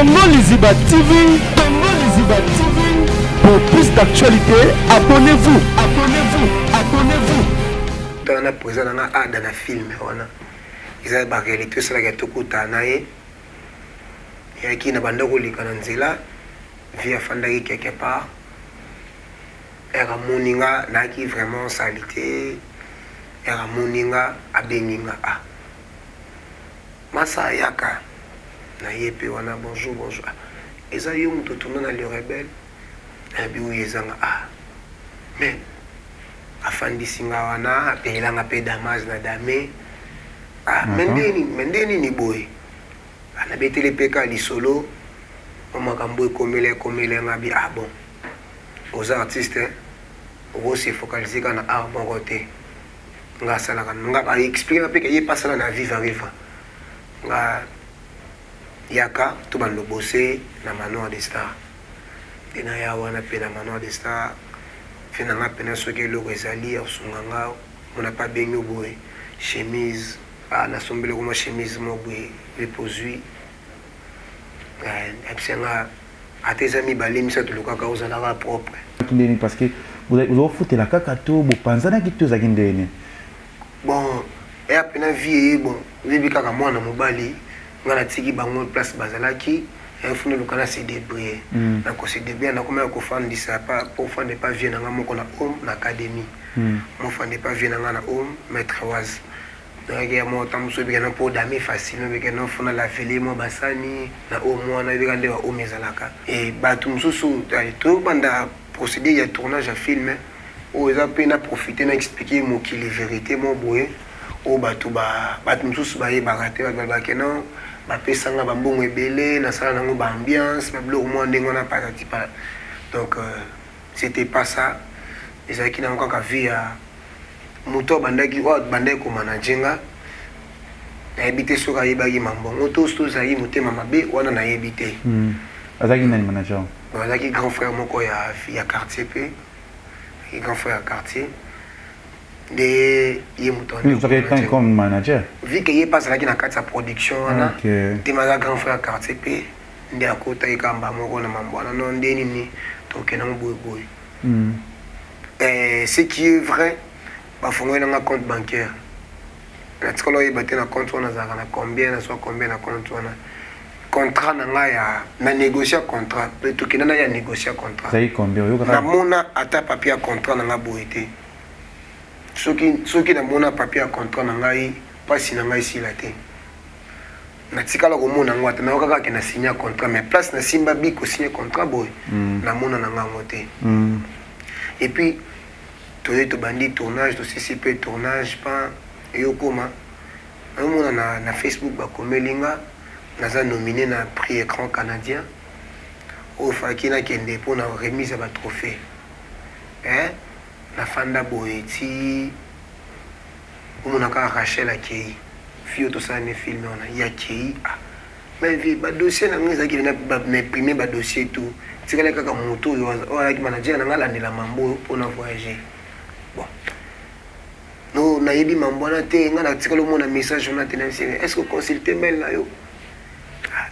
Tongo Liziba TV, Tongo Liziba TV. Pour plus d'actualité, abonnez-vous, abonnez-vous, abonnez-vous. Dans la présence dans la film, ils ont la réalité sur la tokuta nae. Il y a qui n'a pas de rôle quand nzela via fandaki quelque part. Era moninga na qui vraiment salité. Era moninga abeninga a. Masa yaka na yepe wana bonjour bonjour. Eza yo muto tourner na le rebelle. Abi uyezanga a. Mais afandi singa wana pelanga pe damage na dame. Ah mendeni ni boy. Ana betele peka li solo. Mama kambo komele ngabi ah bon. Aux artistes on se focaliser kana art bon côté. Nga sala kana nga ba expliquer pe que y passe là na vivre nga yaka to bando bosser na manoir des stars. Dina ya wana pe na manoir des stars. Fina nga pena soki loko ezali osunganga on n'a pas bengo boy chemise na sombele comme chemise mo boy les posui epsenga tes amis balimisa to lokaka ozala propre parce que vous avez foutu la kakato vous pensez na kitu za kindene bon et apena vie bon lebi kaka mwana mobali ngana tiki bango place bazalaki il faut nous connaître se débrouiller na ko se débrouiller na comment ko fandisa pas pour fande pas vie na ngamo na home na académie mo fande pas vie na ngana home maître was donc ya mo tamuso bi na po dami facile mais que non fona la vele mo basani na au moins na bika ndewa home ezalaka et ba tumususu to banda procédé ya tournage à film o eza pe na profiter na expliquer mo qui les vérité mo boye o batu ba tumususu ba yeba te ba ke non bapesanga bambongo ebele na sala nango ba ambiance bablo mo ndengo na patati pa donc c'était pas ça ezaki na encore ka via moto bandaki o bandai ko managenga na ebité soka yebaki mambongo to zai motema mabe wana na yebité azaki nani manager azaki grand frère moko ya quartier pe grand frère ya quartier de oui, vous avez été comme manager. Vu qu'il passe là qui na carte sa production wana te maza grand frère quartier pe ndi akota ikamba moko na mambwana non ndeni ni donc na boy ce qui est vrai ba fongo na compte bancaire na tikolo yebate na compte wana za na combien na soit combien na compte wana contrat na nga ya na négocier contrat pe to kinana ya négocier contrat ça y combien yo na mona ata papier contrat na nga boité soki na mona papier contrat na ngai pasi na ngai sila te na tikala ko mona ngwata na okaka ke na signer contrat mais place na simba bi ko signer contrat boy na mona na nga ngote et puis to bandi tournage to CCP tournage pas yo koma mona na Facebook ba komelinga naza nominé na prix écran canadien au fakina kende pour na remise ba trophée na fanda boeti umunaka Rachel akei fio to ça ne film on ya kei mais vi ba dossier na ngeza ki na m'imprimer ba dossier tout tikala kaka moto yo wala ki manager na ngala ndela mambo pour na voyager bon no na yebi mambo na te ngala tikala mo na message on a tena est-ce que consulter mail na yo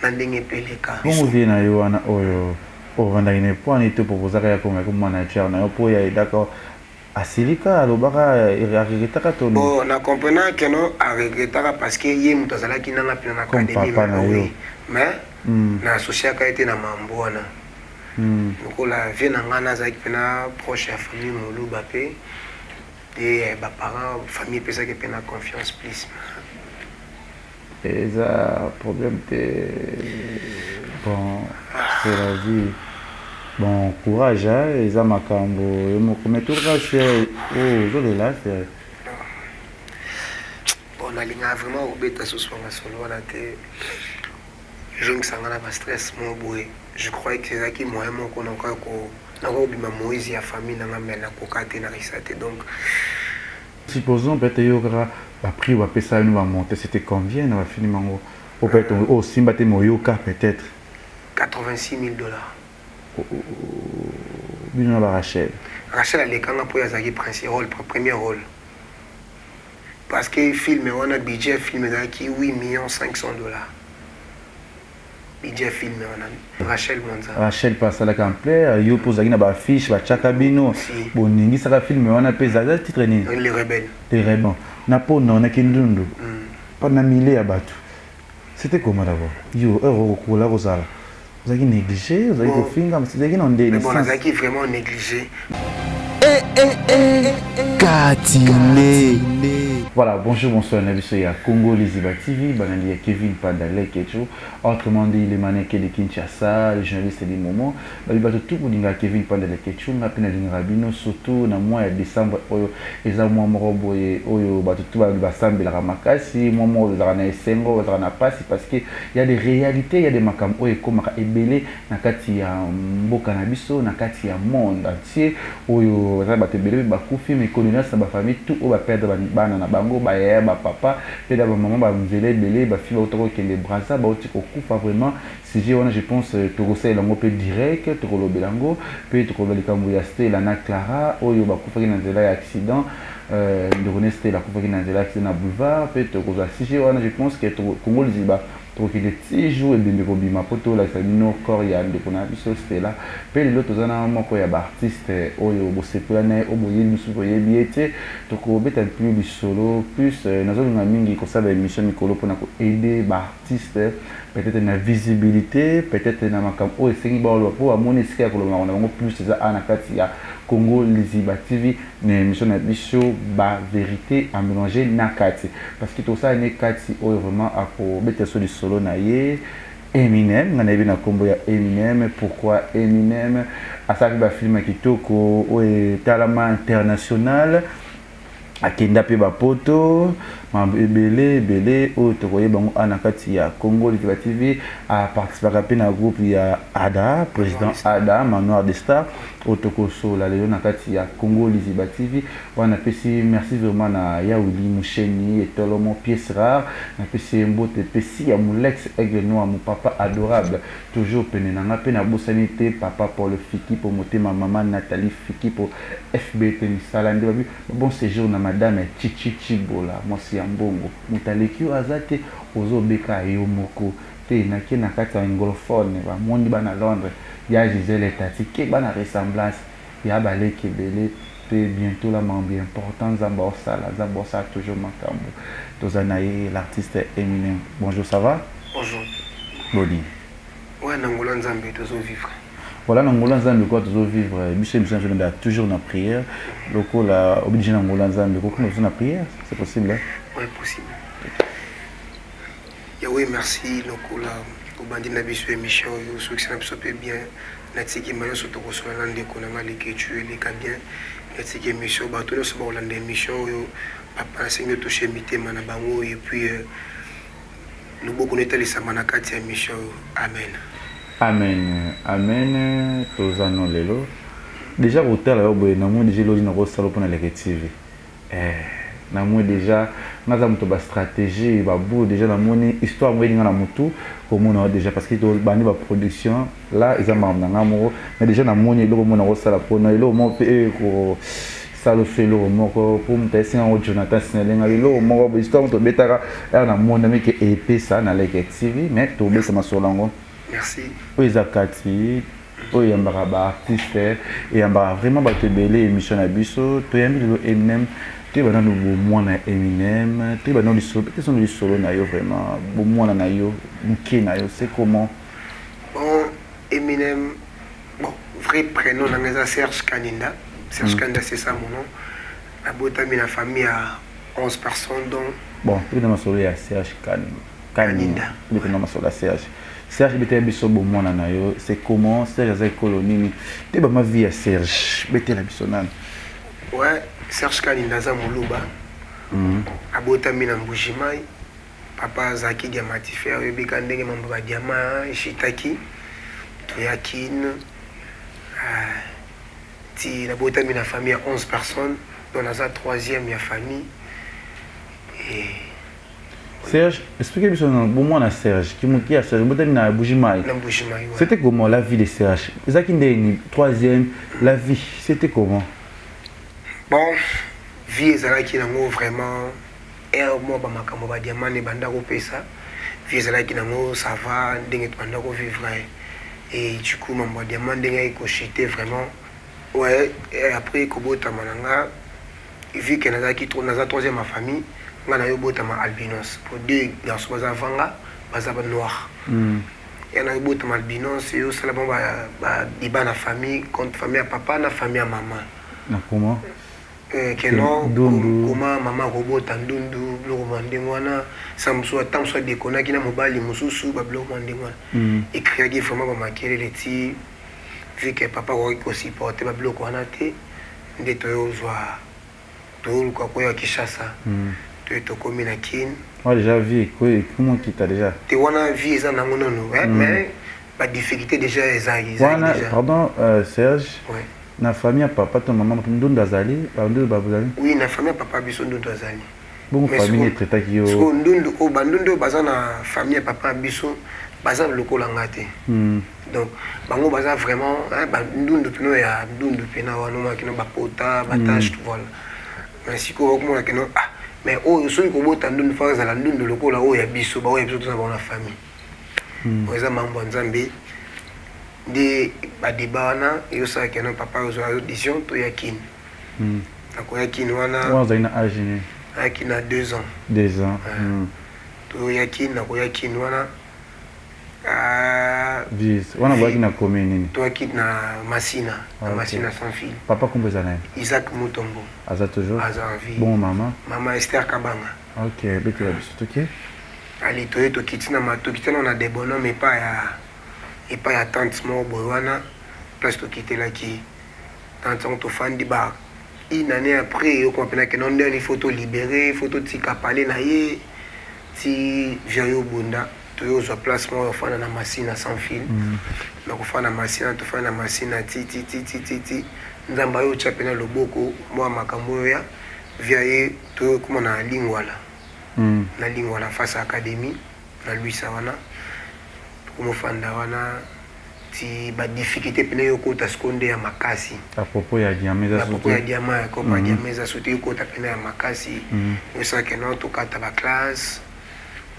na ndenge peleka comment vient na yo wana oyo ovanda ine point et pour vous arrêter comme manager na yo pour ya d'accord asilika alobaka regretaka to bon na comprenant que non a regretaka parce que yé muto azalaki nanga pina na académie mais na associé ka été na mambo wana donc la vie na ngana azalaki pina proche ya famille moluba pe et ba parents famille pesa ke pina confiance plus et ça problème de bon c'est la vie. Bon courage, les amakambo, mais tout le reste, je là, c'est. Bon, on a vraiment oublié ce soir à solo, on a été. Je ne sais pas stress, mon boy. Je crois que c'est ça qui m'a aimé qu'on a encore oublié ma Moïse et la famille, on a mis la cocaïne et la risate. Donc. Supposons peut-être qu'il y aura appris ou après ça, nous va monter. C'était combien, on va finir au peut-être au Simbate Moyoka peut-être. $86 000. Rachel. Rachel elle est quand pour yazaki premier rôle. Parce que film on a budget film qui $8 500 000. Bidja film Rachel Mwanza. Rachel Pasalaka en plaire, yo posaki na ba fiche ba chakabino. Boningi saka film wana pesa za titre ni Les rebelles. Les rebelles. Na pona na kindundu. Pas na mille ya batu. C'était comment d'abord? Yo la rosala. Vous avez négligé, vous avez fait comme vous avez non mais bon, vous avez vraiment négligé. Katine. Voilà, bonjour, bonsoir, on est à Congo Liziba TV, banali Kevin Pandale Kecho, autrement dit les mannequins de Kinshasa, les journalistes des moments, bali bato tout pour dire Kevin Pandale Kecho, na pena dinga rabino surtout na mois de décembre oyo eza mois moko boye oyo bato tout ba sambela ramakasi, mois moko za na esengo za na pasi parce que il y a des réalités, il y a des makam oyo komaka ebele na kati ya mboka na biso, na kati ya monde entier oyo za bato ebele ba kufi mais connaissance ba famille tout o ba perdre bana na bango ba yaya ba papa pe da ba maman ba mzele belé ba fille auto kende brasa ba oti ko kufa vraiment si j'ai je pense to conseil lango pe direct to ko lobelango pe to ko balikambu ya Stella na Clara oyo ba kufa na nzela ya accident de Reneste la kufa na nzela ya accident na boulevard pe to ko si j'ai je pense que to Congo Liziba donc il est 6 jours et bien ko bima poto la samino corps ya ndeko na biso Stella pe lelo tozana moko ya ba artiste oyo bo sepelana o boye musu boye biete to ko beta plus du solo plus nazolinga mingi ko sala émission mikolo pona ko aider ba artiste peut-être na visibilité peut-être na makam o esengi ba lo po amoni sika ko lo na bango plus ça ana kati ya Congo Liziba TV na émission na biso ba vérité à mélanger na kati parce que tout ça ne kati o vraiment a ko beta so du solo na ye Eminem ngana bi na kombo ya Eminem pourquoi Eminem asaki ba film kitoko o talama international akenda pe ba poto belé o tokoye bango ana kati ya Congo Liziba TV a participé pe na groupe ya Ada président Ada Manoir de Star Otokoso la Léon na kati ya Congo Liziba TV wana pesi merci vraiment na Yaouli Moucheni et Tolomo pièce rare na pesi mbote pesi ya Moulex aigle noir mon papa adorable toujours pene na pe na bosanité papa pour le fiki pour motema maman Nathalie fiki pour FBT misala ndi babi bon séjour na madame Chichi Chibola mosi ya mbongo mutaleki azate ozobeka yo moko te na ke na kati ya anglophone ba mondi bana Londres ya Gisèle Tati ke bana ressemblance ya baleki belé pe bientôt la membre important Zambosa toujours makambo tozanaye l'artiste Eminem. Bonjour, ça va? Bonjour. Boni. Ouais, Nangola Nzambe tozo vivre. Voilà, Nangola Nzambe quoi tozo vivre. Michel je donne toujours na prière. Loko la obligé Nangola Nzambe ko nous na prière, c'est possible hein? Ouais, possible. Yahweh merci loko la obandi na biso émission yo so que ça biso pe bien. Na tiki mano so to ko so na ndeko na ngale ke tu le ka bien. Na tiki émission ba to so ba olanda émission yo papa singa to chemité mana bango et puis nous beaucoup netali sa mana kati émission. Amen. Amen. Amen. Tozano lelo. Déjà hôtel là boye na mo déjà logi na ko salo pona leke TV. Na mo déjà naza muto ba stratégie ba bu déjà na moni histoire mo linga na mutu comme on a déjà parce que to bani ba production là ils ont na ngamo mais déjà na moni lo mo na ko sala pona lo mo pe ko salo felo moko pour m'tesser en Jonathan Snelenga lo mo histoire to betaka na moni mais que épée ça na leke TV mais to be sama solango. Merci. Oui, Zakati, oui, yambara ba artiste, et yambara vraiment ba tebele émission na biso, to yambi le Eminem, tu vas dans le bon na Eminem, tu vas dans le solo, qu'est-ce que le solo na yo vraiment, bon na yo, mki na yo, c'est comment? Bon, Eminem, bon, vrai prénom na Serge Kaninda. Serge Kaninda c'est ça mon nom. La botami la famille à 11 personnes donc. Bon, tu dans ma solo ya Serge Kaninda. Tu dans ma solo ya Serge. Serge bete biso bomona na yo c'est comment Serge za kolonini te ba ma vie à Serge bete la biso nan ouais Serge Kaninda za muluba abotami na mbujimai papa zaki diamati fer bika ndenge mambo ba diamant shitaki toyakin ti la botami na famille à 11 personnes dont la troisième ya famille et Serge, expliquez-moi bon moi na Serge, qui a Serge, na Bujimai. C'était comment la vie de Serge? Zakindeni troisième, la vie, c'était comment? Bon, vie ezalaki nango vraiment un mois ba makambo ba diamant ne banda ko pesa. vie ezalaki nango ça va ndenge tobanda kovivre et du coup mambo ya diamant ndenge ekochite vraiment ouais et après kobotama na nga vu que naza troisième ma famille nga na yo botama albinos pour deux garçons baza vanga baza ba noir et na yo botama albinos yo sala bon ba diba na famille contre famille ya papa na famille ya maman na comment keno koma mama kobota ndundu biloko mandenge wana samso atamso adekonaki na mobali mosusu babiloko mandenge wana ekreaki vraiment bamakelele ti vu que papa akoki kosupporte babiloko wana te nde toyozwa toyoluka koya Kinshasa toye tokomi na Kine déjà vie comment quitte déjà te wana vie eza nango nano mais badifficulté déjà ezali pardon Serge ouais. Na famille papa ton maman ndunda azali ndunda babuzali oui na famille papa biso ndunda azali bon famille traitaki yo so ndundu o bandundu baza na famille papa biso baza lokola ngate donc bango baza vraiment ndundu pino ya ndundu pina wana makino bapota batache tout voilà mais siko okomona kino mais o soki kobota ndundu fa za la ndundu lokola o ya biso ba o ya biso tuna ba na famille oza mambo nzambe de badeba wana yosa keno papa ozo audition to yakine akoya kine wana waza ina âge ni yakine a 2 ans 2 ans to yakine akoya kine wana vis wana bwaki na commune nini to yakine na Masina na Masina sans fil papa komboza naye Isaac Mutombo aza toujours aza en vie bon maman Esther Kabanga OK bete la biso OK allez to kitina matokitana na des bonhommes et pas ya tante mo bowana place to quitter là qui tante on to fandi ba une année après yo comprendre que non dernière photo libérée photo tika parler na ye ti vieyo bunda to yo zo place mo fana na Masina sans fil na ko fana Masina to fana Masina ti nzamba yo chapena loboko moi makambo ya vieye to comme na lingwala na lingwala face à académie na lui sawana komofanda wana ti ba difficulté pene yo kota seconde ya makasi à propos ya diameza sote ya diamant ko pa diameza sote yo kota pene ya makasi yo sa que non to kata ba classe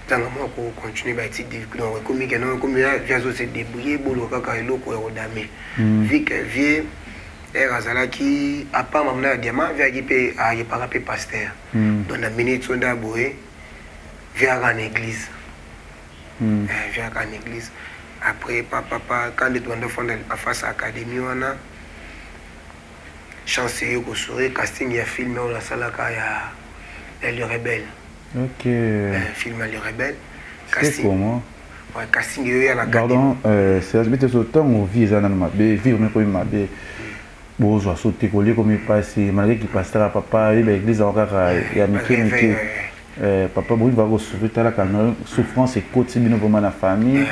tanga mo ko continuer ba ti donc comme que non comme ya viazo se débrouiller bolo kaka eloko ya odame vu que vie era zalaki apa mamna ya diamant via gipe a yepaka pe pasteur dans la minute sonda boé via en église via en église après papa quand les doigts de fond en face à académie wana chance yo ko sourire casting ya film on la salaka ya le rebelle OK film le rebelle casting comment ouais casting yo ya la pardon Serge bete so tango visa na mabe vivre me comme mabe bozo sauter coller comme passer malgré qu'il pasteur papa et l'église encore ya mike papa bon va recevoir la quand souffrance et côté bino vraiment la famille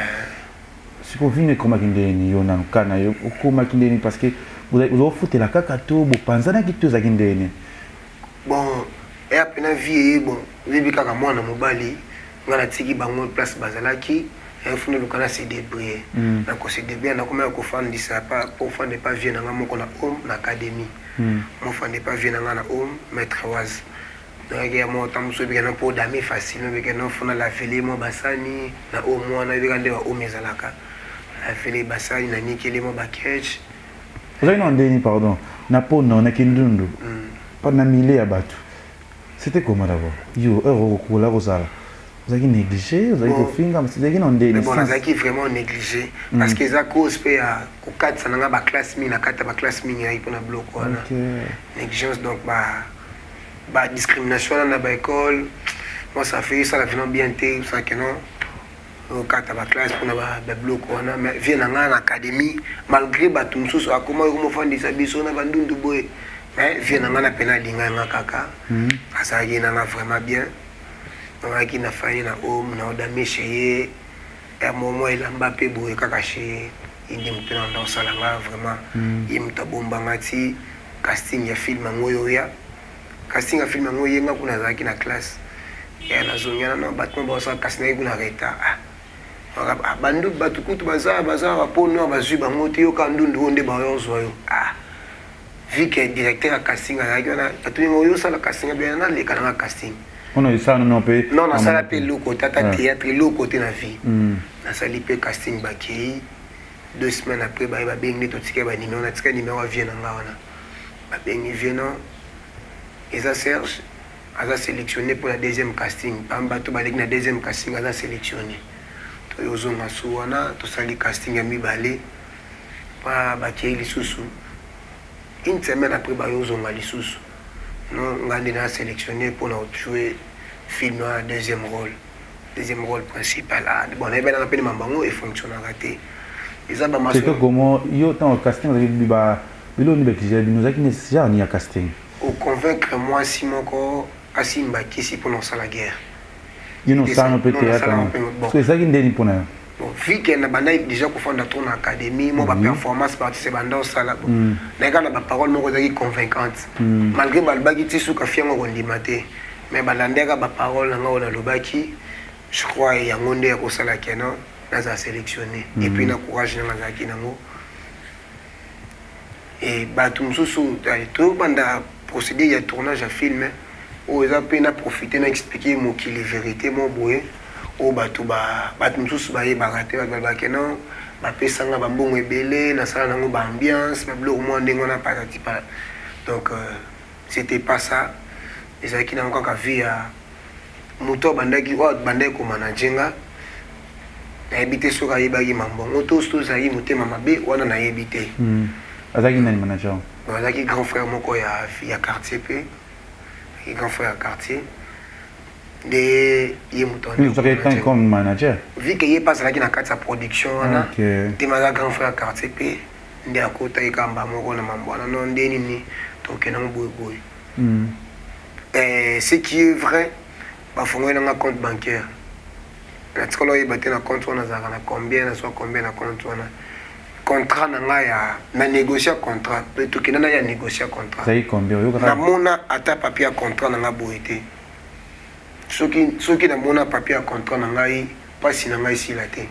si vous venez comme kindeni yo na kana yo comme kindeni parce que vous foutre la kakato bo panzana ki toza kindeni bon et apena vie bon bibi kaka mwana mobali ngana tiki bango place bazalaki et fune lukana se débrouiller na ko se débrouiller na comme ko fandisa pas pour fande pas vie na ngamo ko na home na académie mo fande pas vie na ngana home maître was donc ya mo tamuso bi kana pour dami facile bi kana funa la fele mo basani na o mo na bi kande wa o mezalaka la fele basani na nikele mo bakech vous avez ndeni pardon na po na kindundu pas na mille ya batu c'était comment d'abord yo ko la rosala vous avez négligé vous avez kofinga mais c'est non ndeni bon ça qui vraiment négligé parce que ça cause pe ya ko katsa na ba classe mi na kata ba classe mi ya ipona bloc wana négligence donc bah discrimination dans la école moi ça fait ça la vraiment bien té ça que non quand ta classe pour na bloc on a mais vient en académie malgré batumsu so akoma ko fandi sa biso na bandundu boy mais vient en na pena linga nga kaka ça y na vraiment bien on qui na failli na homme na odami chez et moment il a Mbappé boy kaka chez indi mpena dans salanga vraiment imta bomba ngati casting ya film ngoyo ya casting a film ngo yenga kuna zaki na classe ya nazongana na batmo ba sa casting kuna reta bandu batukutu baza bapono bazui bango te yo kandundu onde ba yonzo yo vu que directeur a casting a yona atu ngo yo sala casting bien na le kana casting On a eu ça, non, peut. Non, on a ça l'appelé le côté théâtre, le côté de la vie. Hmm. On a ça l'appelé casting Baki. 2 semaines après, bah, il va bien tout ce qui est numéro, on a tiré numéro à Vienne en Ghana. Bah, bien Vienne, et ça Serge, a sélectionné pour la deuxième casting. Par exemple, la deuxième casting, a sélectionné. Tout le monde a souana, tout ça, le casting a mis balé. Pas Baki les sous. Une semaine après, bah, ils ont les sous. Nous, on a sélectionné pour nous jouer film dans le deuxième rôle principal. Bon, on a bien appelé Mambango et fonctionne à rater. C'est que comment il y a autant de casting, il y a un casting. Au convaincre moi, Simon, Assim Baki, pour lancer la guerre. Il y a un peu de théâtre. C'est ça qui est pour nous. Vu qu'il y a déjà fondé ton académie, moi, ma performance participe dans ça là. Les gars, ma parole est convaincante. Malgré ma baguette, sous café, on dit maté. Mais ma parole, on a le baki. Je crois qu'il y a un monde qui a la canon. Nous avons sélectionné. Et puis, nous avons courage dans la canon. Et tout pendant le procédé, il y a tournage à film. Où ils ont pu profiter d'expliquer mon qui les vérités, mon boué. Où tout tous ba baraté ba kenon ba pesanga ba mbongo ebele na sala nango ba ambiance ba bleu au moins ndenge on a pas donc c'était pas ça les aki na encore vie à moto bandaki o bandai ko managenga na habité sur ayebaki mambongo tous ayi motema mabe wana na yebité azaki nani manager azaki grand frère moko ya quartier pe grand frère quartier de il comme manager. Vu qu'il est passé là dans la production, il m'a dit grand frère quartier P. Il a côté il kamba moko na mambwana non ndeni donc na boy. Ce qui est vrai, bah faut nga un compte bancaire. La tsolo yi baté na compte on a na combien na soit combien na compte on a. Contrat na nga ya na négocier contrat. Tout qui na ya négocier contrat. Ça y combien yo na mona ata papier contrat na nga boité. Ceux qui n'ont pas de papier à contrat, pas si ngai ici la té.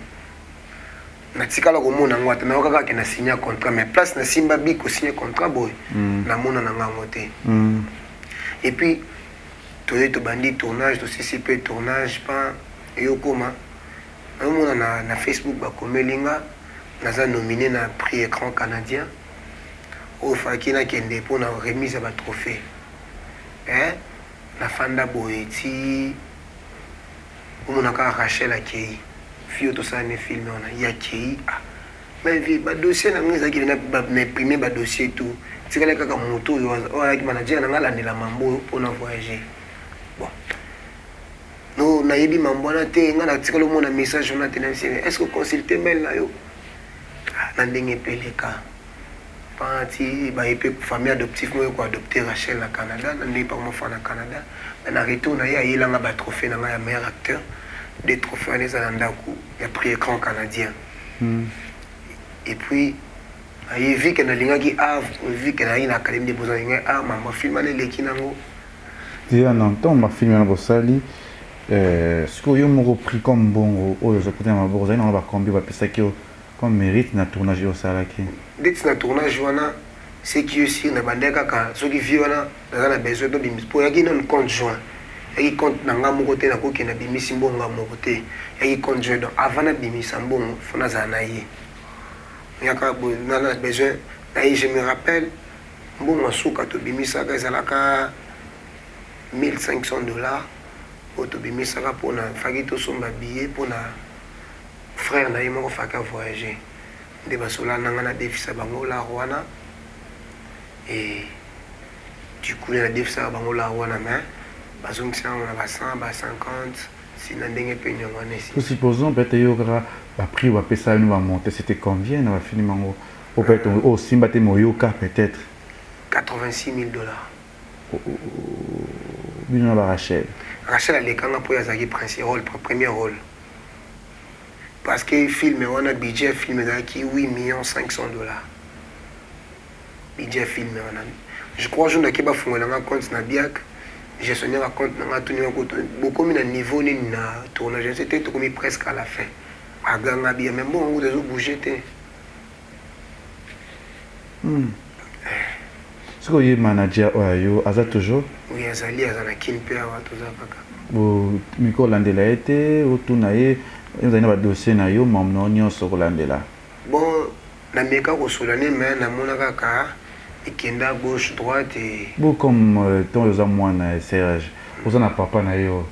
Na tikala ko mona ngwata na okaka ke na signer contrat mais place na simba bi ko signer contrat boy. Na mona na nga ngoté. Et puis tout to bandi tournage, to CCP tournage pas yo koma. Na mona na Facebook ba komelinga na za nominé na prix écran canadien. Au fakina kende pour na remise à ba trophée. La fanda boeti on a Rachel Akei fio to ça ne film on a yakei mais vi ba dossier na ngeza ki na m'imprimer ba dossier tout c'est que kaka moto o avec manager na ngala ndela mambo pour na voyager bon no na yebi mambo na te ngala tikalo mona message on a tena est-ce que consulter mail na yo na ndenge peleka parti ba épée famille adoptive moi ko adopter Rachel na Canada na ndi par mon fan na Canada na retourne ya ilanga ba trophée na ya meilleur acteur des trophées les alandaku ya prix écran canadien et puis ayi vu que na linga ki a vu que na ina académie des beaux-arts maman film na leki nango dia non ton ma film na bosali ce que yo mo prix comme bon o yo côté ma bourse na ba combien ba pesa ki comme mérite na tournage au salaki dès que na tournage wana c'est qui aussi na bandeka ka ceux qui vivent wana na besoin de bimis pour yaki non compte joint yaki compte na nga moko te na ko na bimis mbonga moko te yaki compte joint donc avant na bimis mbongo fona za na ye yaka na besoin na je me rappelle mbongo suka to bimisa ka ezalaka $1,500 to bimisa ka pour na faki to somba billet pour na frère na yemo faka voyager de basola nanga na déficit bango la rwana et du coup la déficit bango la rwana mais bazong ça on a 100 ba 50 si na ndenge pe nyonga nesi nous supposons peut-être yokra ba prix va pesa nous va monter c'était combien na fini mango au peut-être au simba te moyoka peut-être $86,000 bino ba Rachel a les kanga pour yazaki principal rôle premier rôle. Parce que le film, on a budget film qui $8,500,000. Budget film, on a. Je crois que je n'ai pas fait un compte na biak. J'ai sonné un compte na tout beaucoup de niveau ni na tournage. C'était tout comme presque à la fin. À ganga bien, mais bon, on a bougé. Ce que manager oyo aza toujours oui azali aza na kini mpe awa toza kaka miko olandela ye te otuna ye ezali na badossier na yo mamu na nyonso kolandela bon nameka kosola ne me namona kaka ekenda gauche droite bo comme ton oza mwana Serge oza na papa na yo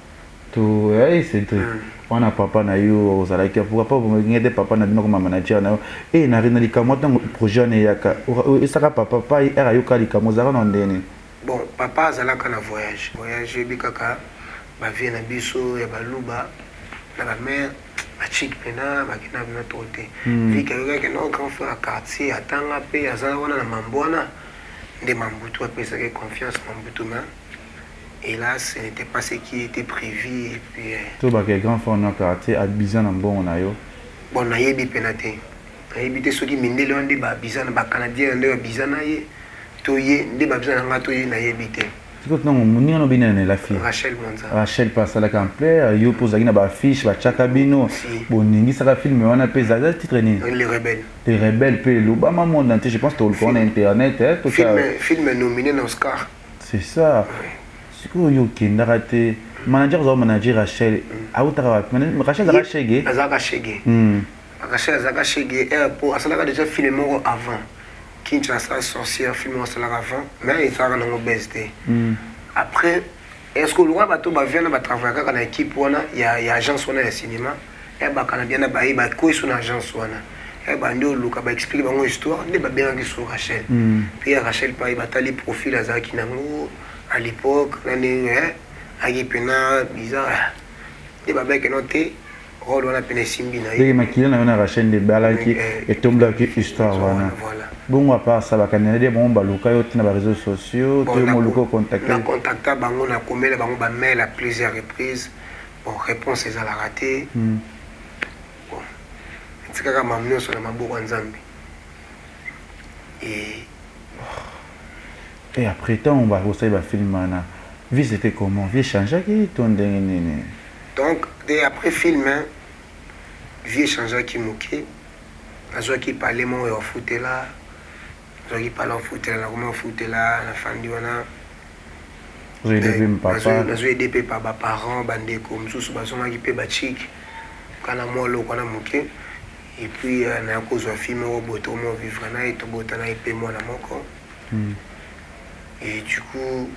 to Cédric wana papa na yo ozalaki pourquoi pas ngede papa na bino comme manager na yo na rina likambo ntango projet wana eyaka esaka papa pa era yoka likambo ozalaka na ndeni bon papa azalaka na voyage ebi kaka bavie na biso ya baluba na bamare bachike mpena bakenda bino to te vike ayokaki no grand frère ya quartier atanga mpe aza wana na mambo wana nde mambutu apesaki confiance mambutu ma et là ce n'était pas ce qui était prévu et puis to bake grand frère na quartier abiza na mbongo na yo bon nayebi mpena te nayebi te soki mindele wana nde babiza na bacanadien nde babiza na ye to ye nde babiza na nga to ye nayebi te sikoyo ntango moninga no bino la fille Rachel Monza Rachel mpe asalaka amplaire yo mpo ozalaki na baaffiche batiaka bino boningisaka filme wana mpe ezali titre nini les rebelles mpe elobama monde entier je pense tolukaka na internet film nominé na Oscar c'est ça sikoyo yo okendaka te manager ozala manager Rachel autaka wapi Rachel azalaka shege azalaka shege Rachel azalaka shege po asalaka déjà film moko avant Kinshasa sorcière film asalaka avant mais ezalaka nango bese te après est-ce que lokola bato bavia na batravaille kaka na équipe wana ya agence wana ya cinéma bacanadien na baye bakwei so na agence wana bandi oluka baexplike bango histoire nde babengaki so Rachel mpe Rachel mpe batali profil azalaki nango à l'époque nani aki mpena bizarre nde babengaki no te role wana mpena esimbi na ye makila na yo na Rachel nde ebalaki etombelaki histoire wana bongo apart ça bacanadien bango baluka yo te na baréseaux sociaux to moluka ocontacte na contacta bango na komela bango bamail à plusieurs reprises bon réponse ezalaka te bon etikaka mamu nyonso na maboko ya nzambe et après temps bakosali bafilme wana vie c'était comment vie echangeaki to ndenge nini donc après film vie echangeaki moke nazwaki pale moko ya ofutela nazwaki pale ofutela nakoma ofutela na fandi wana nazwi ede mpe pa baparent bandeko mosusu bazongaki mpe bachike kana mwa loko wana moke et puis naya kozwa filme moko boye tokoma vivre na ye tobota na ye mpe mwana moko et du coup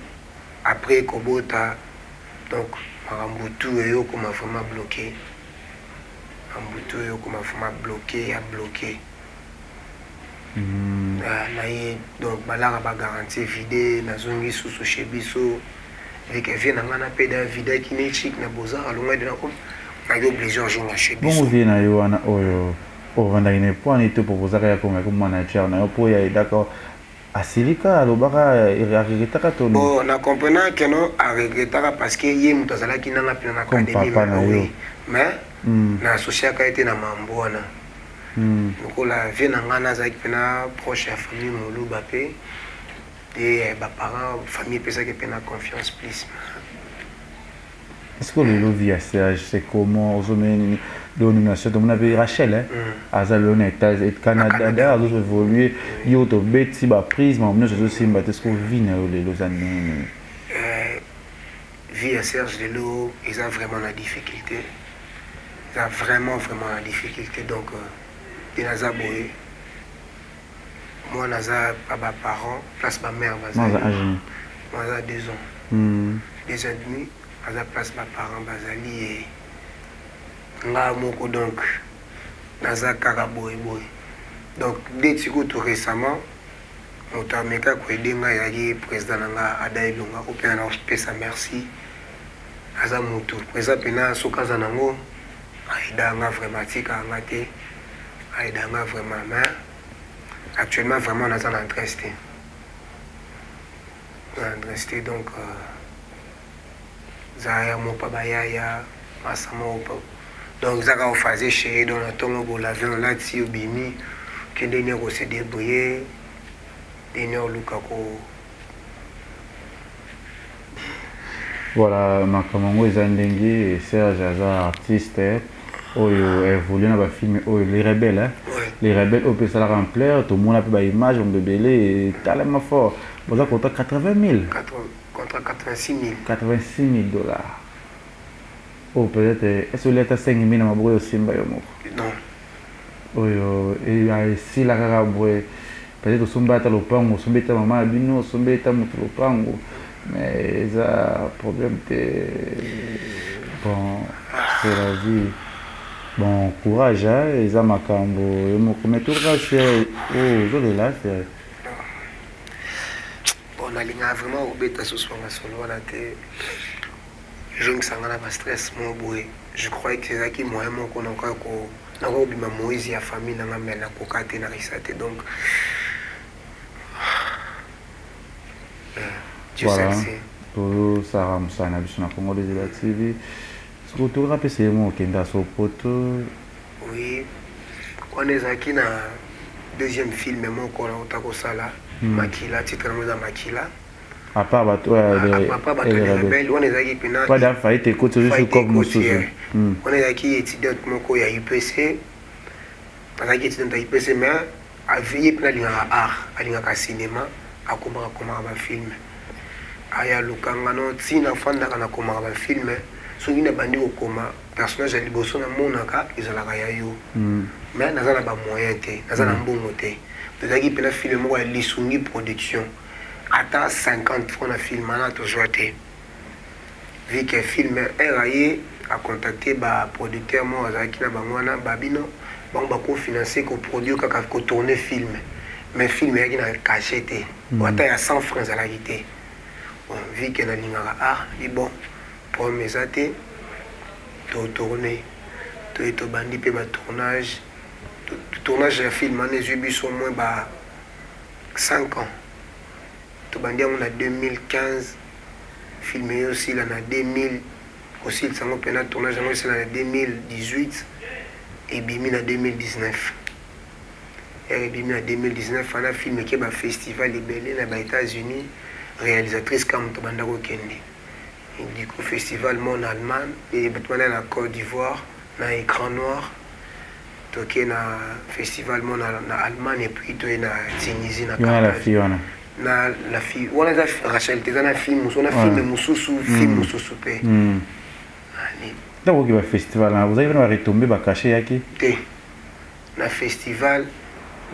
après kobota donc makambo tu eyokoma vraiment bloqué makambo tu eyokoma vraiment bloqué ya bloqué na ye donc balaka bagarantie vide nazongi susu chez biso avec vie na nga na mpe da vidaki ne chik na bozar alonga de nako naki obligé ozonga chez biso bongo vie na yo wana oyo ovandaki na epoani te mpo bozaka ya kongaki manager na yo mpo ya edaka asilika alobaka aregretaka to bon na comprenant que non aregretaka parce que ye moto azalaki nanga mpena na académie mais na associaka ete na mambo wana lokola vie na ngai nazalaki mpena proche ya famille moluba mpe te baparent famille epesaki mpena confiance plus est-ce que lelo vie ya Serge c'est comment ozomeni nomination tomona mpe Rachel aza lelo na Canada azoévolue yo tobeti baprise makambo nyonso ezosimba te est-ce que vie na yo lelo eza nini vie ya Serge lelo eza vraiment na difficulté eza vraiment na difficulté donc te naza boye moi naza pa baparent place bamare bazali moi aza 2 ans 2 ans et demi aza place baparent bazali nga moko donc naza kaka boye donc nde tiko tout récemment moto ameka koyede ngai ayaki président na nga ada elonga kopena na kopesa merci aza motu président mpena soki aza nango aida nga vraiment atika nga te aida nga vraiment mais actuellement vraiment naza na adresse te donc zaya mopa bayaya masama opa donc zaka ofaze chéri dans la tongo bolave olati obimi kende ne kose débrouiller dene oluka ko voilà makambo yango eza ndenge Serge aza artiste oyo évolue na bafilme oyo les rebelles oyo mpe esalaka en plaire tomona mpe baimage bambebele etalema fort Vous avez compté 80 000. Contre 86 000. 86 000 dollars. Oh, peut-être, est-ce que vous avez 5 000 à boire aussi? Non. Oui, et si la cara boire, peut-être que vous avez le pango, vous avez maman abino, vous avez le pango. Mais il y a un problème de. Bon, c'est la vie. Bon, courage, hein, ils ont ma cambo. Mais tout ça, c'est. Oh, je l'ai là, c'est. On a vraiment oublié ce soir, on a été. Je me sens un stress, mon boy. Je croyais que c'est ça qui m'a aimé, qu'on a encore oublié ma Moïse et la famille, on a mis la cocaïne, on a risqué. Donc. Dieu voilà. sait. Tout ça, ça, on a vu sur la Congo des TV. Ce que tu rappelles, c'est moi qui est sur poto. Oui. On est aquí dans le deuxième film, mais moi, on a là. Makila, titre de Makila. À part toi, les rebelles, on est aquí pendant. Pas d'affaire, t'écoutes juste comme nous. On est aquí étudiant, moi, il y a UPC. Parce que étudiant à UPC, mais à veiller pendant l'art, à l'art cinéma, à comment un film. Aya lukangano tina fanda kana koma ba film so ina bandi ko koma personnage ali boso na monaka izalaka ya yo mais nazana ba moyen te nazana mbongo te tozaki pena film moko ya lisungi production ata 50 francs na film ana to joite vu que film RAE a contacté ba producteur mo azaki na bangwana babino bango ba ko financer ko produire kaka ko tourner film mais film yaki na cachet te ata ya 100 francs à la guité. Vu que na lingaka art et bon pour mes athées to tourner to bandi pe ba tournage de film en exhibition au moins ba 5 ans to bandi on a 2015 filmé aussi là na 2000 aussi le sango pena tournage aussi là na 2018 et bimi na 2019 et bimi na 2019 on a filmé que ba festival libellé na ba États-Unis réalisatrice comme Tobandako Kende. Du coup, festival Mon Allemagne, et maintenant la Côte d'Ivoire, dans Écran Noir, toqué na festival Mon Allemagne, et puis toqué na Tunisie, na la fille, la fille, on a Rachel, tu as un film, on a film Moussoussou, film Moussoussou. Donc, il y a un festival, vous avez retombé, vous avez caché à qui? Le festival,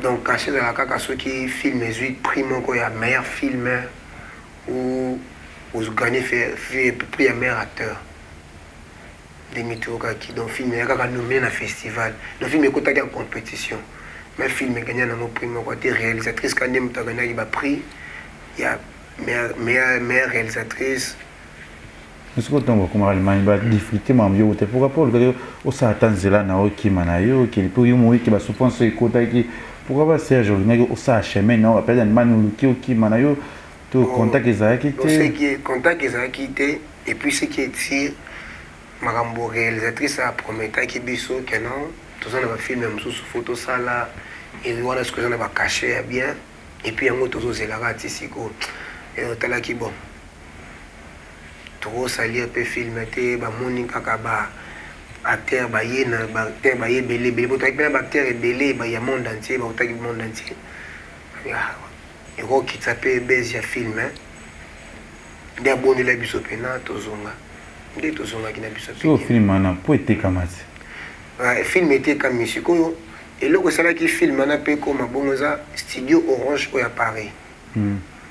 donc caché dans la caca, ceux qui filment les 8 prix, il y a meilleur film. Où vous gagnez le meilleur acteur. Dimitri qui donc film est nommé dans le festival. Le film est en compétition. Mais le film est gagné dans mon prix. Côté réalisatrice, quand même, tu as gagné le prix. Il y a meilleure réalisatrice. Est-ce que tu as comme Allemagne, il y a des difficultés, mais pourquoi pas? On s'attend à là, qui manayo, qui peut y mourir, qui va se penser pourquoi pas Serge, on s'achemine, non, après un man qui manayo. Tout contact Ezaki contact Ezaki et puis ce qui est tir makambo réalisatrice a promis qui biso que non tout ça va filmer sous photo ça là et voilà ce que ça va cacher bien et puis en autre chose la ratisiko et tala qui bon trop salir peut filmer ba monika kaba acteur ba yena ba acteur ba yebele bele bo takipe ba acteur ebele ba ya monde entier ba takipe monde entier et quand tu t'appelles Bézia film, des abonnés la bisopena, tozonga. Des tozonga qui n'a bisopena. Ce film, on a pas été comme ça. Le film était comme monsieur. Et là, c'est là qui filme, on a payé comme un bon studio Orange à Paris.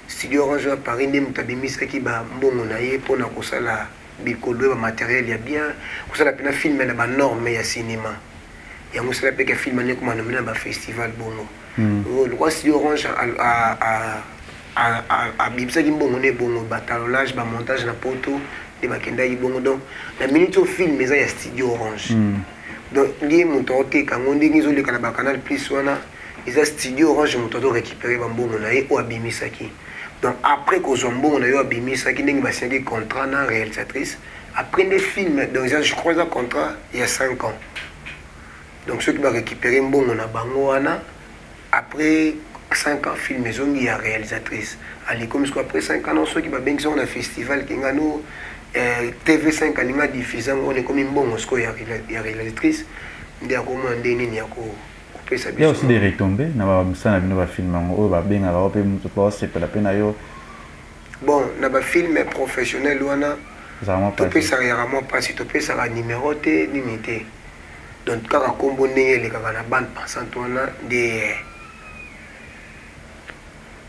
Studio Orange à Paris, même tabimi ça qui va bon on a eu pour na kosa la bicolo matériel, il y a bien. Kosa la pena film na ba norme ya cinéma. Il y a un seul que film na comme on a un festival bongo. Le roi studio Orange à bibisa qui bon on est bon batalonnage ba montage na poto de bakenda yi bongo donc la minute au film mais il y a studio Orange. Donc lié mon torté quand on dit qu'ils ont le canal plus wana ils a studio Orange mon torté récupérer ba bongo na ye ou abimisa qui. Donc après qu'on soit bon on a eu abimisa qui n'ingi ba signer contrat na réalisatrice après des films donc je crois un contrat il y a 5 ans. Donc ceux qui vont récupérer un bon on a bango wana après 5 ans film maison il y a réalisatrice allez comme après 5 ans ceux qui va bien sur un festival qui ngano TV5 alinga diffusant on est comme un bon il y a réalisatrice ndia comment ndeni ni yako pesa Il y a aussi des retombées na ba ça na bino ba film ngo ba benga ba pe mutu pa se pe la pena yo. Bon, na ba film professionnel wana Vraiment pas. to pesa ya vraiment pas si to pesa la numéroté limité. Donc kaka kombo ndenge le kaka na bande passante wana de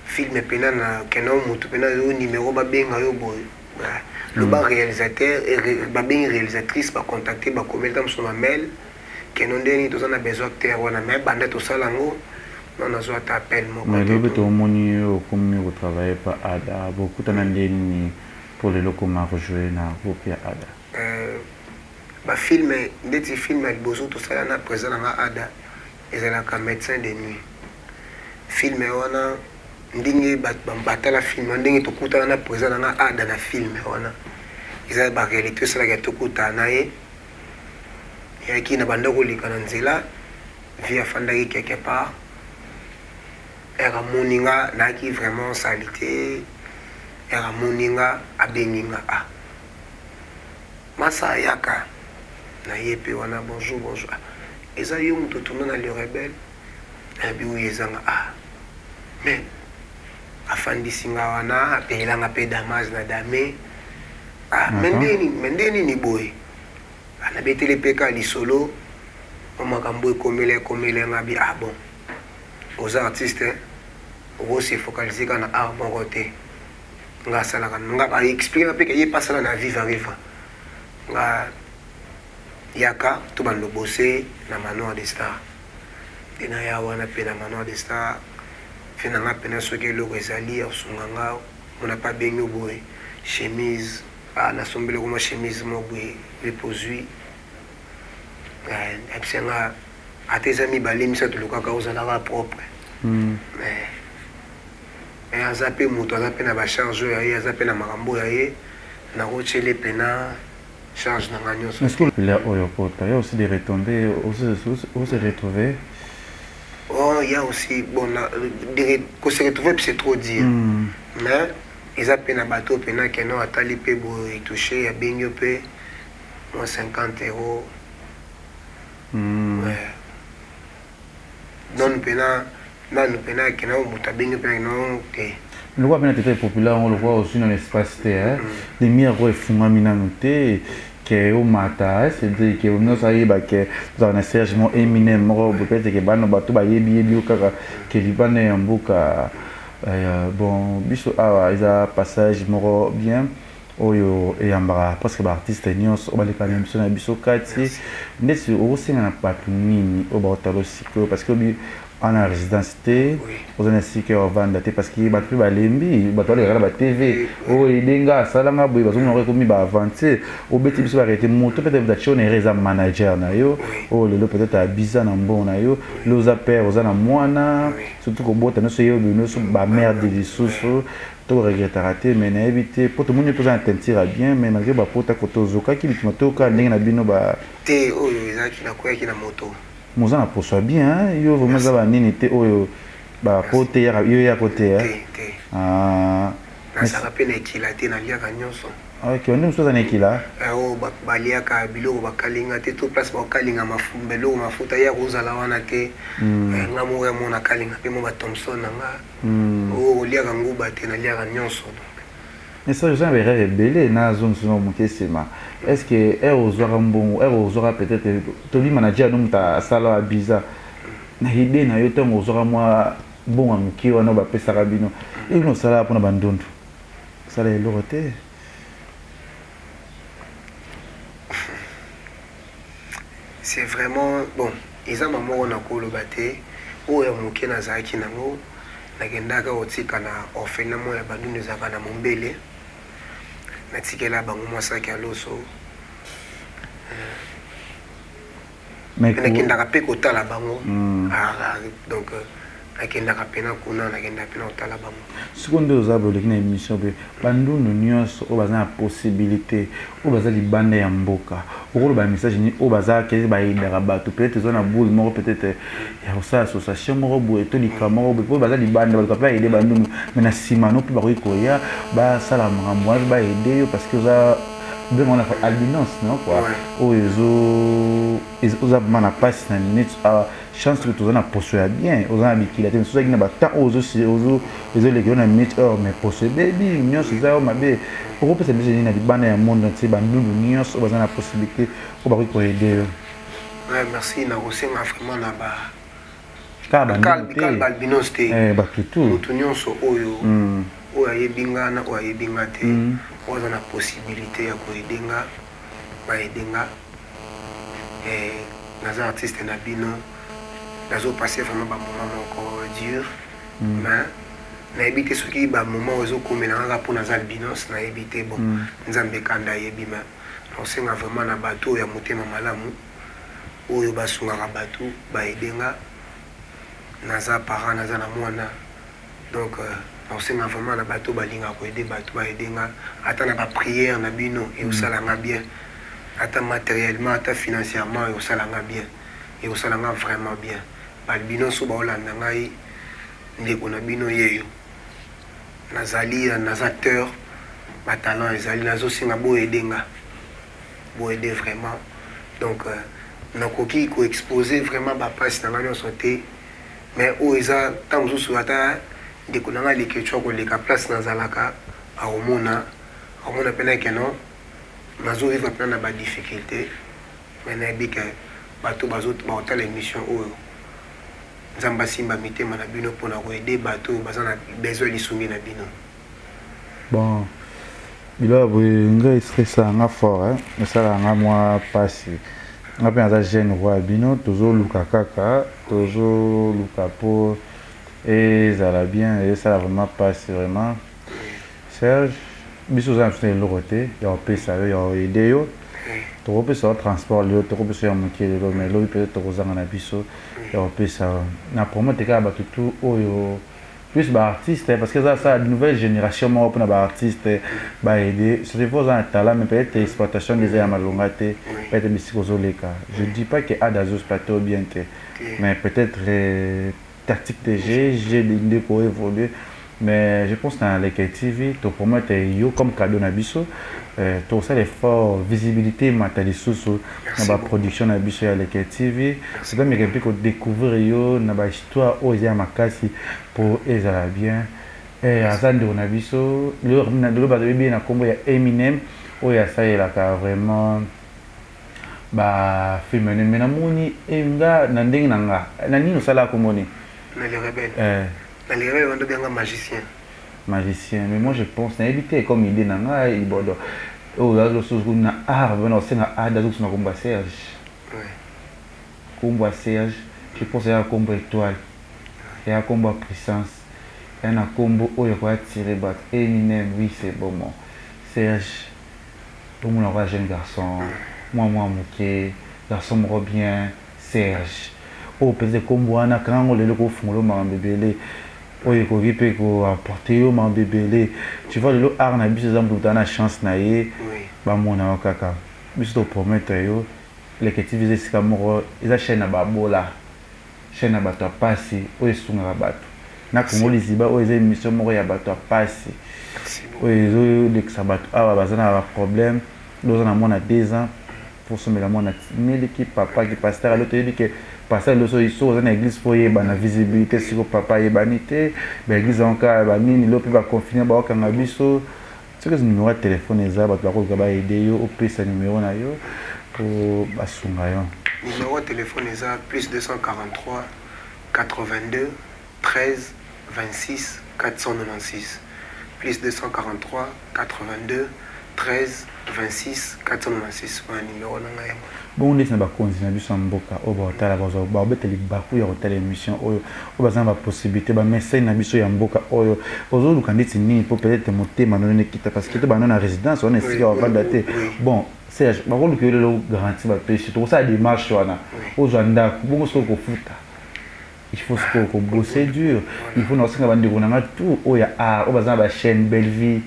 film pena na kena mutu pena yo numéro ba benga yo boy. Le bas réalisateur et ba ben réalisatrice ba contacter ba commenter sur ma mail kenon ndeni to na besoin acteur wana mais bande to sala ngo non na zo ta appel mo. Mais le beto moni au comme vous travaillez pas ada beaucoup de ndeni pour les locaux m'a rejoué na groupe ya ada. Ba film ndeti film avec bozo to sala na présent na ada ezalaka médecin de nuit. Film wana ndinge batala film ndenge tokuta na présent na ada na film wana isa ba réalité sala ke tokuta na ye ya kina banda ko lika na nzela via fandaki quelque part era moninga na ki vraiment salité era moninga abenginga a masa yaka na yepe wana bonjour bonjour eza yo muto tourna na le rebelle na bi uyezanga a mais afandisinga wana apelanga pe damage na dame mendeni ni boy ana betele peka lisolo makambo ekomele nga bi bon aux artistes on se focaliser kana art bon côté nga sala kana nga ba expliquer pe ke ye pasala na vivre nga yaka to bando bosser na manoir des stars dina ya wana pe na manoir des stars fina nga pena soki loko ezali osunga nga mona pa bengo boy chemise na sombele ko chemise mo boy reposui epsenga atezami balimisa to lokaka ozala propre mais azape moto azape na ba charge ya ye azape na makambo ya ye na rochele pena charge na nganyos. Est-ce que là il y a aussi des retombées où se retrouver. Oh, il y a aussi, bon, qu'on se retrouve, c'est trop dire. Mais, ils ont payé un bateau, ils ont talipé pour y toucher, il y a bien peu, moins 50 €. Ouais. Non, nous payons, qu'ils ont bien peu, non, le voit bien être populaire, on le voit aussi dans l'espace terre. Les miroirs font minanoté. Que au matin c'est-à-dire que nous ça y est que dans un sergement Eminem peut-être que bano bato ba yebi kaka que libane mboka bon biso ah ils a passage moro bien oyo eyambara parce que ba artiste nyos obaleka na biso na biso kati ndesi osenga na patu nini obatalo siko parce que en résidence aux années au vendre parce que bat plus balembi bat regarder la TV oh edenga salanga boy bazo na komi ba avancer au beti biso arrêter moto peut-être d'action et résa manager na yo oh le peut-être à biza na mbon na yo los père aux ana mwana surtout ko bota no so yo no so ba merde de sous to regretter raté mais na éviter pour tout le monde peut s'entendre bien mais malgré ba pota ko tozoka ki bituma to ka ndenge na bino ba te oh ezaki na kwa ki na moto Mozana poursuit bien, il y a vraiment ça va n'inité au bah côté il y a côté ah ça rappelle qu'il a été dans l'ia nyonso ok on est sur un équilibre oh balia ka biloko bakalinga te to place bakalinga mafumbelo mafuta ya kozala wana te ngamo ya mona kalinga pe mo ba Thompson nga oh lia ka nguba te na lia nyonso. Mais ça, je vais révéler dans la zone sur mon question. Est-ce que Erozora peut-être tout le manager nous ta sala bizarre. Na idée na yote Erozora moi bon amki wana ba pesa rabino. Et nous sala pour na bandondo. Sala est loroté. C'est vraiment bon. Ils ont maman on a kolobaté. O ya muke na zaki nango. Nagendaka otika na ofena mo ya bandondo zaka na mombele. Natikela bango mwasaki aloso mais nakendaka pe kotala bango donc nakendaka pena kuna nakenda pena kotala bango seconde ozabo lekina émission pe bandondo nyonso o baza na possibilité o baza libanda ya mboka okoloba message ni o baza kezi bayidaka bato peut-être eza na boule moko peut-être ya kosala association moko boye to likama moko po baza libanda bato pa aider bandondo mais na nsima no mpe bakoki koya basala makambo wana baaider yo parce que oza bien on a fait albinos non quoi oh ils ont mana passe na net chance que tu as posé bien aux amis qui la tête sur na bata aux les gens na minute mais posé baby mignon c'est ça ma bé pour peut être déjà na bana ya monde tu ba ndulu mignon so ba na possibilité pour ba ko aider ouais merci na kosenga vraiment na ba kalba albinos te ba tout tout nyonso oyo oyo ayebinga na oyo ayebinga te oza na possibilité ya koedenga baedenga naza artiste na bino nazopase vraiment bamoment moko dur mais nayebi te soki bamoment ezokomela kaka mpo naza albinos nayebi te bon nzambe kanda ayebi ma nakosenga vraiment na bato oyo ya motema malamu oyo basungaka bato baedenga naza parent naza na mwana donc nakosenga vraiment na bato balingaka koede bato baedenga ata na baprière na bino eosalanga bien ata matériellement ata financièrement eosalanga bien eosalanga vraiment bien balbino so baolanda ngai ndeko na bino yeyo nazali naza acteur batalent ezali nazosenga boedenga boede vraiment donc nakoki koexposer vraiment bapasi na ngai nyonso te mais oyo eza ntango mosusu ata ndeko na ngai aleketwa koleka place nazalaka akomona mpena ke non nazovivre mpena na badifficulté mais nayebi ke bato baotala émission oyo nzambe asimba mitema na bino mpona koede bato oyo baza na besoin lisungi na bino bon biloko boye ngai estresa nga fort esalaka nga mwa mpasi nga mpe naza jeune roi ya bino tozoluka kaka tozoluka mpo ezala bien ezala vraiment mpasi vraiment Serge biso oza na biso na eloko te ya kopesa yo ya koede yo tokopesa yo transport lelo tokopesa yo moke lelo mais lobi peut-être tokozanga na biso ya kopesa yo na promote kaka bato tu oyo plus baartiste parce que eza ça nouvelle génération moko mpona baartiste baede surtout fo oza na talent mais peut-être exploitation eza ya malonga te peut-être bisika ozoleka je dis pas que ada azospate o bien te mais peut-être tactique de j'ai ndeko évoluer mais je pense dans les TV to promettre yo comme cadeau na biso to ça l'effort visibilité matali susu na ba production na biso ya les TV c'est pas mais que découvrir yo na ba histoire oya makasi pour ezala bien azande na biso le ba de bien na kombo ya Eminem oya ça il a vraiment ba film mais na moni nga na ndenge nanga na nini osala komoni na les rebelles les rebelles on devient un magicien mais moi je pense na éviter comme idée na nga ibodo oh là le chose na art ben on sait na art d'ailleurs na combat Serge combat Serge je pense il y a combat étoile il y a combat puissance il y a un combo où il va tirer battre Eminem oui c'est bon Serge tout le monde va jeune garçon moi moqué garçon me bien Serge oh peut-être combo ana quand on le ko fungolo ma bébé oyo ekoki mpe koapporte yo mabebele tu vois lelo art na biso eza moto na chance na ye bamona yo kaka biso topromettre yo leke tv eza esika moko eza chaîne na babola chaîne na bato ya pasi oyo esungaka bato na kongo liziba oyo eza émission moko ya bato ya pasi oyo ezolekisa bato awa baza na baproblème oza na mwana 2 ans pour somela mwana tineleki papa ki pasteur alo toyebi ke pasteur loso iso oza na église fo yeba na visibilité siko papa yebani te baéglise anka banini lo mpe baconfine baokanga biso soki numéro ya telefone eza bato bakoluka baede yo opesa numéro na yo po basunga yo numéro ya telefone eza plus 243 82 13 26 496 plus 243 82 13 26 496 wana numéro na ngai bon ndesi na bakonzi na biso ya mboka oyo baotala baobeteli baku ya kotala émission oyo baza na bapossibilité bamesai na biso ya mboka oyo ozoluka ndeti nini mpo peut-être motema nono ekita parce que to bano na résidence wana esika bavanda te bon Serge bakoluka yo lelo garanti bapesi tokosala démarche wana ozwa ndako bongo soki kofuta il faut sikoyo kobose dur il faut na kosenga bandeko na nga tout oyo ya art oyo baza na bachaîne Belleville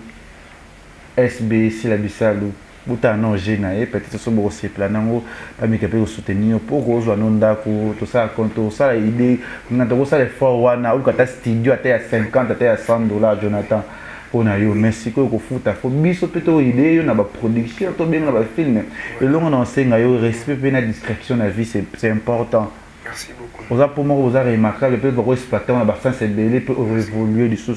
SBC la bisalu buta non gena et peut-être so bo se planango pas mi capé soutenir pour kozwa no ndako to ça compte ça idée na to ça les for wana ou kata studio ata ya 50 ata ya $100 Jonathan pour na yo merci ko futa fo biso peto idée yo na ba production to bien na ba film et longo na senga yo respect pe na discrétion na vie c'est important. Merci beaucoup. Oza pour moi oza remarquable peut ba exploiter na ba fin c'est belé peut évoluer du sous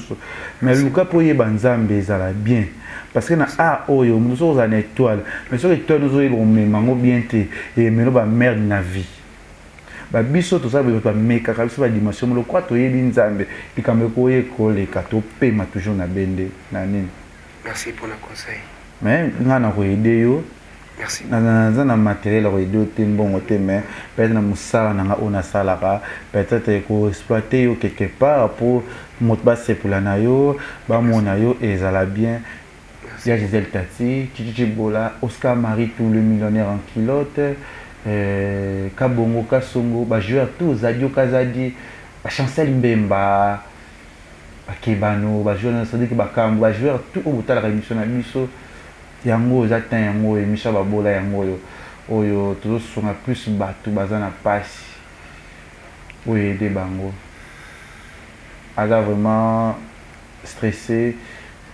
mais luka pour yeba nzambe ezala bien parce que na oyo nous sommes en étoile mais sur étoile nous oyo mango bien té et melo ba merde na vie ba biso to ça ba meka ka biso ba dimension lo kwa to yebi nzambe likambe ko ye ko le ka to pema toujours na bende na nini. Merci pour le conseil. Mais ngana ko aider yo. Merci. Na matériel ko aider te mbongo te mais peut-être na musala na ona sala ka peut-être ko exploiter yo quelque part pour mot ba c'est pour la na yo ba mona yo ezala bien. Il y a Gisèle Tati, Chichi Bola, Oscar Marie, tout le millionnaire en culotte, Kabongo, Kasongo, joueur tous, Zadio Kazadi, Chancel Mbemba, Kebano, joueur Sadik Bakambo, joueur tout au bout de la rémission à Misso, Yango, Zatin, Yango, et Micha Babola, Yango, Oyo, tous sont plus battus, Bazana Pass, oui, des bango. Aga vraiment stressé.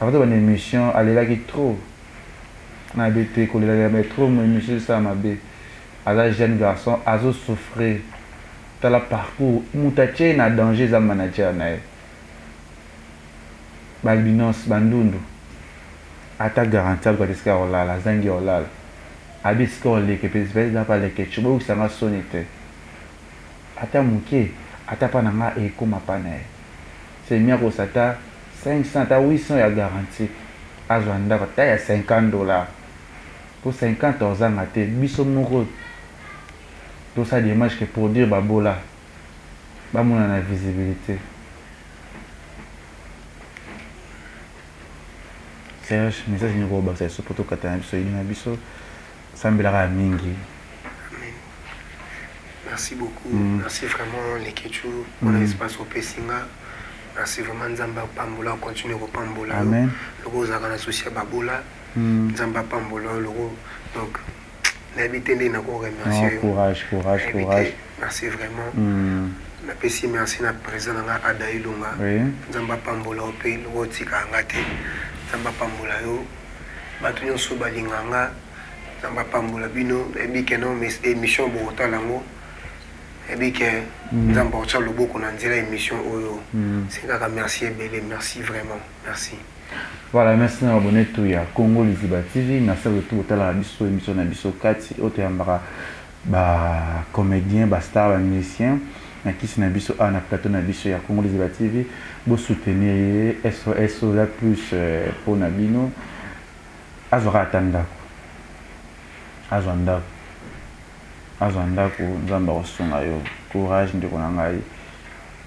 Après une émission, elle est là qui est trop. On a été collé là, mais trop, mon émission, ça m'a bé. À la jeune garçon, à zo souffrir. Dans le parcours, Moutaché n'a danger, ça manager nae. Balbinos, Bandundu. Attaque garantie, quand est-ce qu'il y a la zangi olala. Abis qu'on les que peut-être n'a pas les que tu vois ça m'a sonné. Ata mouké, ata pas n'a et comme pas nae. C'est mieux que ça ta 500 à 800 est garanti. À Zouanda, il y a $50. Pour 50 ans, il y a biso mouro. Tout ça, des matchs que pour dire Babola. Bamou a la visibilité. Serge, message ni ko ba c'est surtout quand tu as biso ina biso. Sambela mingi. Amen. Merci beaucoup. Merci vraiment l'écriture pour l'espace au Pessinga. Merci vraiment Nzamba Pambola, continue au Pambola. Amen. Le gros a associé Babola. Nzamba Pambola, le gros. Donc, l'habité n'est pas remercié. Courage. Merci vraiment. La PC, merci à présent à Adaïlunga. Nzamba Pambola au pays, le gros Tika Angate. Nzamba Pambola, Batunyo Sobalinganga. Nzamba Pambola Bino, et bien que non, mais émission Bogota Lango. Et bien que nous avons le beau qu'on a dit l'émission. C'est un merci, Bélé. Merci vraiment. Merci. Voilà, merci à abonné tout ya Congo Liziba TV. Merci à tout la biso émission na biso kati otéambara ba comédien, ba star, ba musicien. Na kisi na biso na plateau na biso ya Congo Liziba TV. Bo soutenir SOS la plus pour Nabino. Azora Tandako. Azandako nzamba osonga yo courage ndeko na ngai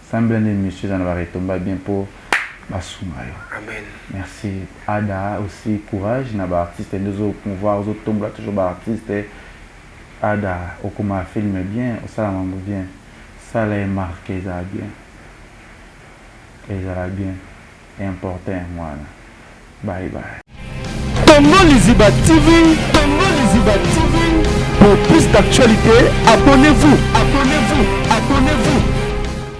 semble ne monsieur ça va retomber bien pour basunga yo. Amen. Merci Ada aussi courage na ba artiste nous au pouvoir aux tomber toujours ba artiste Ada okoma filme bien ça mambo bien ça les marqué ça bien et ça bien important moi bye. Congo Liziba TV, pour plus d'actualités, abonnez-vous.